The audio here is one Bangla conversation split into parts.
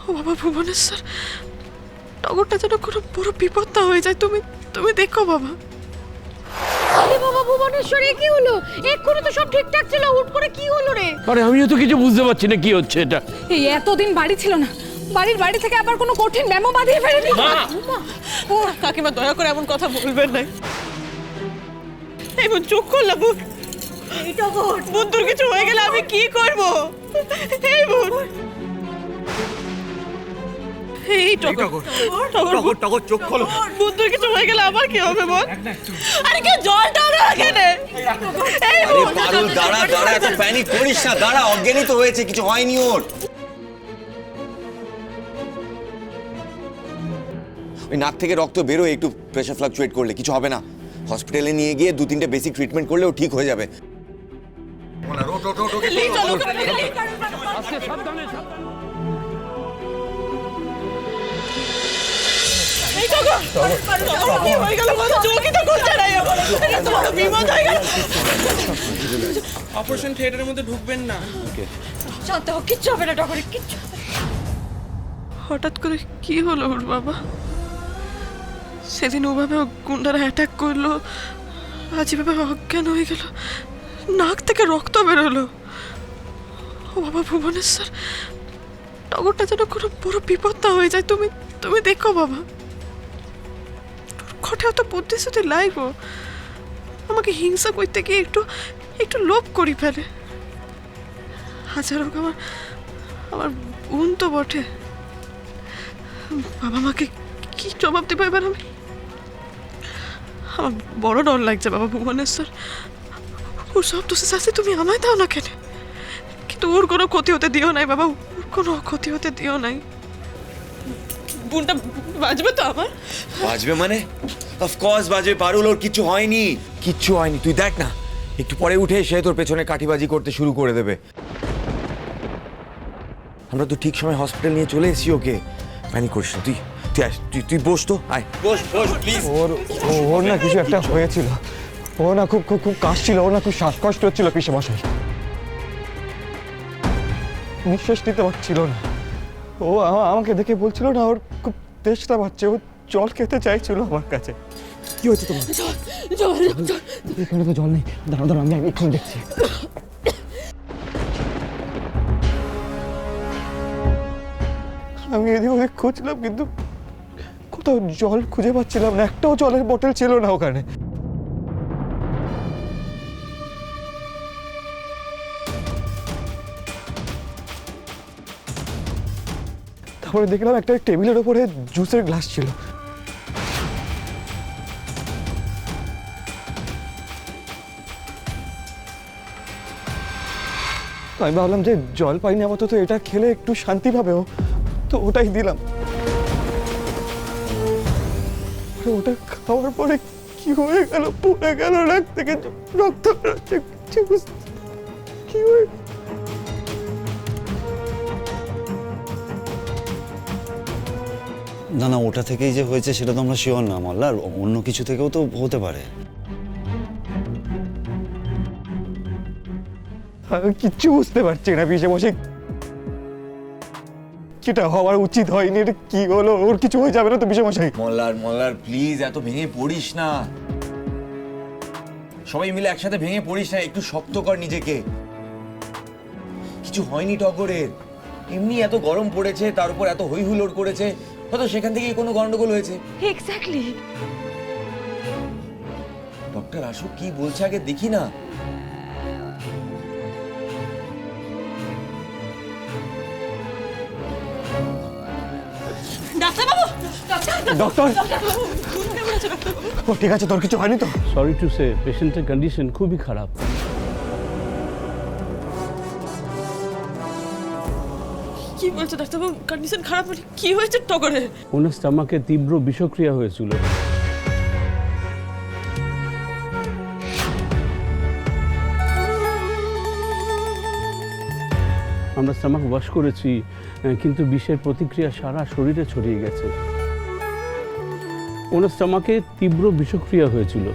ও বাবা ভুবনেশ্বর, টগরটা যেন কোনো বড় বিপদ না হয়ে যায়। তুমি তুমি দেখো বাবা। আরে বাবা ভুবনেশ্বরে কি হলো? এক্ষুনি তো সব ঠিকঠাক ছিল, হুট করে কি হলো রে? আরে আমিও তো কিছু বুঝতে পারছি না কি হচ্ছে এটা। এই এতদিন বাড়ি ছিল না, বাড়ি থেকে আবার কোনো কঠিন ব্যামো বাঁধিয়ে ফেলেনি? ও কাকিমা, দয়া করে এমন কথা বলবেন না। এই বোন, চোখ করলাম বোন। এই টগর, বন্ধুর কিছু হয়ে গেলে আমি কি করব? এই বোন, এই টগর টগর টগর, চোখ খোলো। বন্ধুর কিছু হয়ে গেলে আমার কি হবে বোন? আরে কে জলটা না রাখেনে? এই আরে বোন, পারুল, দাঁড়া দাঁড়া, এত প্যানিক করিস না, দাঁড়া, অজ্ঞানই তো হয়েছে, কিছু হয়নি ওর। ওই নাক থেকে রক্ত বেরোয়, একটু প্রেশার ফ্লাকচুয়েট করলে কিছু হবে না। হসপিটালে নিয়ে গিয়ে 2-3টে বেসিক ট্রিটমেন্ট করলেও ঠিক হয়ে যাবে। লি, চলো। এই টগর, টগর কি হয়ে গেল বলো? চোখই তো খুলছে না। এটা তো বড় বিপদ হয়ে গেল। অপারেশন থিয়েটারের মধ্যে ঢুকবেন না। শান্ত হও, কিচ্ছু হবে না টগরের, কিচ্ছু। হঠাৎ করে কি হলো ওর বাবা? সেদিন ওভাবে গুন্ডারা অ্যাটাক করলো, আজ এভাবে অজ্ঞান হয়ে গেল, নাক থেকে রক্ত বেরোলো। ও বাবা ভুবনেশ্বর, টগরটা যেন কোনো বড় বিপদ না হয়ে যায়। তুমি তুমি দেখো বাবা। ঘটে অত বুদ্ধি শুধু লাইব, আমাকে হিংসা করতে গিয়ে একটু একটু লোভ করি ফেলে। হাজার হোক আমার আমার বোন তো বটে। বাবা মাকে কি জবাব দেবো এবার আমি? আমার বড় ডর লাগছে বাবা ভুবনেশ্বর। ওর সব দোষে শাস্তি তুমি আমায় দাও না কেন? কিন্তু ওর কোনো ক্ষতি হতে দিও নাই বাবা, ওর কোনো ক্ষতি হতে দিও নাই। বোনটা বাঁচবে তো আমার? বাজবে মানে? অফকোর্স বাজবে পারুল, ওর কিছু হয়নি, কিচ্ছু হয়নি। তুই দেখ না, একটু পরে উঠে সে তোর পেছনে কাঠিবাজি করতে শুরু করে দেবে। আমরা তো ঠিক সময় হসপিটাল নিয়ে চলে এসেছি ওকে। প্যানিক করিস না, তুই তুই আয়, তুই বস তো, আয় বস বস প্লিজ। ওর না কিছু একটা হয়েছিল, ও না খুব খুব খুব কাশছিল, ও না খুব শ্বাসকষ্ট হচ্ছিল পিসেমশাই, নিঃশ্বাস নিতে পারছিল না। ও আমাকে দেখে বলছিল না ওর খুব তেষ্টা পাচ্ছে, ও জল খেতে চাইছিল আমার কাছে। কি হয়েছে তোমার? এখানে তো জল নেই, দাঁড়া দাঁড়া, আমি এক্ষুনি দেখছি। আমি এদিকে ওদিক খুঁজলাম কিন্তু কোথাও জল খুঁজে পাচ্ছিলাম না, একটাও জলের বোতল ছিল না ওখানে। তারপরে দেখলাম একটা টেবিলের ওপরে জুসের গ্লাস ছিল। আমি ভাবলাম যে জল পাইনি আপাতত, এটা খেলে একটু শান্তি পাবে ও, তো ওটাই দিলাম। ওটা খাওয়ার পরে কি হয়ে গেল, পুড়ে গেল, নাক থেকে রক্ত বেরোচ্ছে, কি হয়ে? না না, ওটা থেকেই যে হয়েছে সেটা তো আমরা শিওর না মল্লার, অন্য কিছু থেকেও তো হতে পারে। আমি কিচ্ছু বুঝতে পারছি না পিসেমশাই, যেটা হওয়ার উচিত হয়নি, এটা কি হলো? ওর কিছু হয়ে যাবে না তো পিসেমশাই? মল্লার প্লিজ, এত ভেঙে পড়িস না। সবাই মিলে একসাথে ভেঙে পড়িস না, একটু শক্ত কর নিজেকে। কিছু হয়নি টগরের, এমনি এত গরম পড়েছে, তার উপর এত হই হুল্লোড় করেছে, হয়তো সেখান থেকেই কোনো গন্ডগোল হয়েছে। এক্স্যাক্টলি। ডক্টর আসুক, কি বলছে আগে দেখি না। ডাক্তারবাবু, ডক্টর, ও ঠিক আছে, তোর কিছু হয়নি তো? সরি টু সে, পেশেন্টের কন্ডিশন খুবই খারাপ। কি বলছো ডাক্তারবাবু? কন্ডিশন খারাপ হলে কি হয়েছে টগরের? ওনার স্টমাকে তীব্র বিষক্রিয়া হয়েছিল। আমরা স্টমাক ওয়াশ করেছি, কিন্তু বিষের প্রতিক্রিয়া সারা শরীরে ছড়িয়ে গেছে। ওনার স্টমাকে তীব্র বিষক্রিয়া হয়েছিল।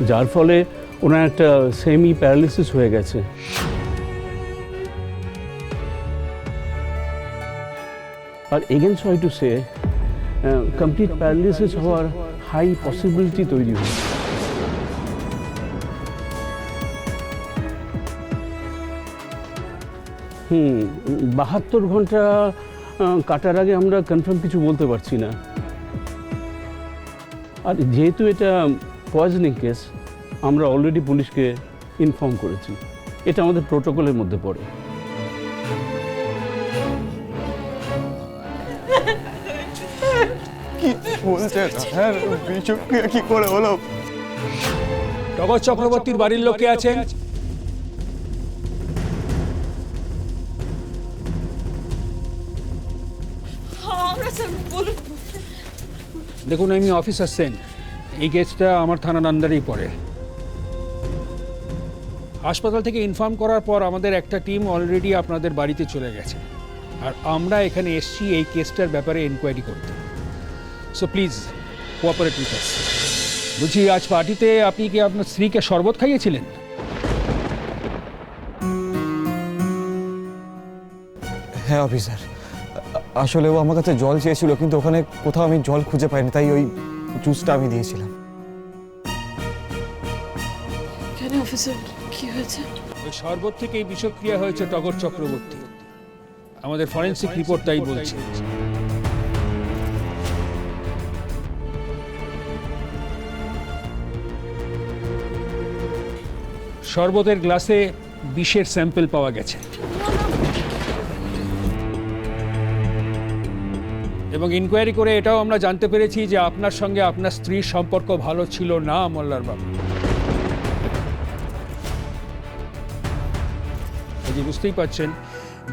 যার ফলে ওনার একটা সেমি প্যারালিসিস হয়ে গেছে। আর again sorry to say complete paralysis হওয়ার হাই পসিবিলিটি তৈরি হয়েছে। হুম, 72 ঘন্টা কাটার আগে আমরা কনফার্ম কিছু বলতে পারছি না। আর যেহেতু এটা পয়জনিং কেস, আমরা অলরেডি পুলিশকে ইনফর্ম করেছি। এটা আমাদের প্রোটোকলের মধ্যে পড়ে। কি বলছে হ্যাঁ বিষক্রিয়া কি করে হলো? টগর চক্রবর্তীর বাড়ির লোকে আছেন? দেখুন, আমি অফিসার সেন, এই কেসটা আমার থানার আন্ডারেই পড়ে। হাসপাতাল থেকে ইনফর্ম করার পর আমাদের একটা টিম অলরেডি আপনাদের বাড়িতে চলে গেছে, আর আমরা এখানে এসছি এই কেসটার ব্যাপারে এনকোয়ারি করতে। So please cooperate with us. বলছি, আজ পার্টিতে আপনি কি আপনার স্ত্রীকে শরবত খাইয়েছিলেন? হ্যাঁ অফিসার, আসলে ও আমার কাছে জল চেয়েছিল, কিন্তু ওখানে কোথাও আমি জল খুঁজে পাইনি, তাই ওই জুসটা আমি দিয়েছিলাম। কেন অফিসার, কি হয়েছে? ওই শরবত থেকেই বিষক্রিয়া হয়েছে টগর চক্রবর্তী। আমাদের ফরেন্সিক রিপোর্ট তাই বলছে। শরবতের গ্লাসে বিষের স্যাম্পল পাওয়া গেছে, এবং ইনকোয়ারি করে এটাও আমরা জানতে পেরেছি যে আপনার সঙ্গে আপনার স্ত্রীর সম্পর্ক ভালো ছিল না মোল্লার বাবু। বুঝতেই পারছেন,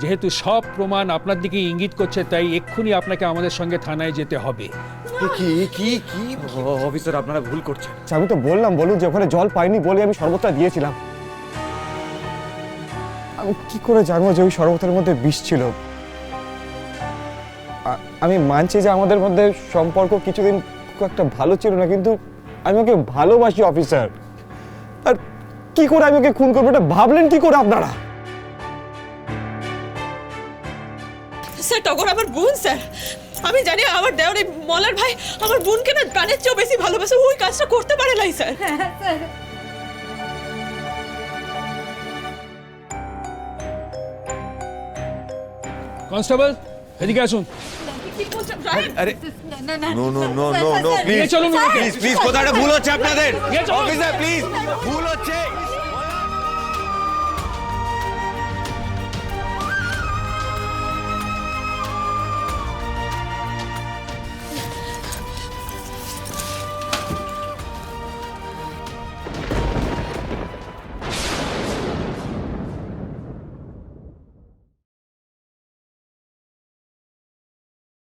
যেহেতু সব প্রমাণ আপনার দিকে ইঙ্গিত করছে, তাই এক্ষুনি আপনাকে আমাদের সঙ্গে থানায় যেতে হবে। কি কি কি অফিসার, আপনারা ভুল করছেন। আমি তো বললাম, বলুন যে ওখানে জল পাইনি বলে আমি শরবতটা দিয়েছিলাম। আমি কি করে জানবো যে ওই শরবতের মধ্যে বিষ ছিল? আমি মানছি যে আমাদের মধ্যে সম্পর্ক কিছুদিন খুব একটা ভালো ছিল না, কিন্তু আমি ওকে ভালোবাসি অফিসার। আর কি করে আমি ওকে খুন করবো এটা ভাবলেন কি করে আপনারা? স্যার, টগর আমার বোন স্যার। আমি জানি আমার দেওয়ার এই মলার ভাই আমার বোনকে না প্রাণের চেয়েও বেশি ভালোবাসে। ওই কাজটা করতে পারে নাই স্যার। কনস্টেবল, এদিকে আসুন। আরে no no no no no, please চলুন, প্লিজ প্লিজ, কোথাটা ভুল হচ্ছে আপনাদের? চলুন। অফিসার প্লিজ, ভুল হচ্ছে।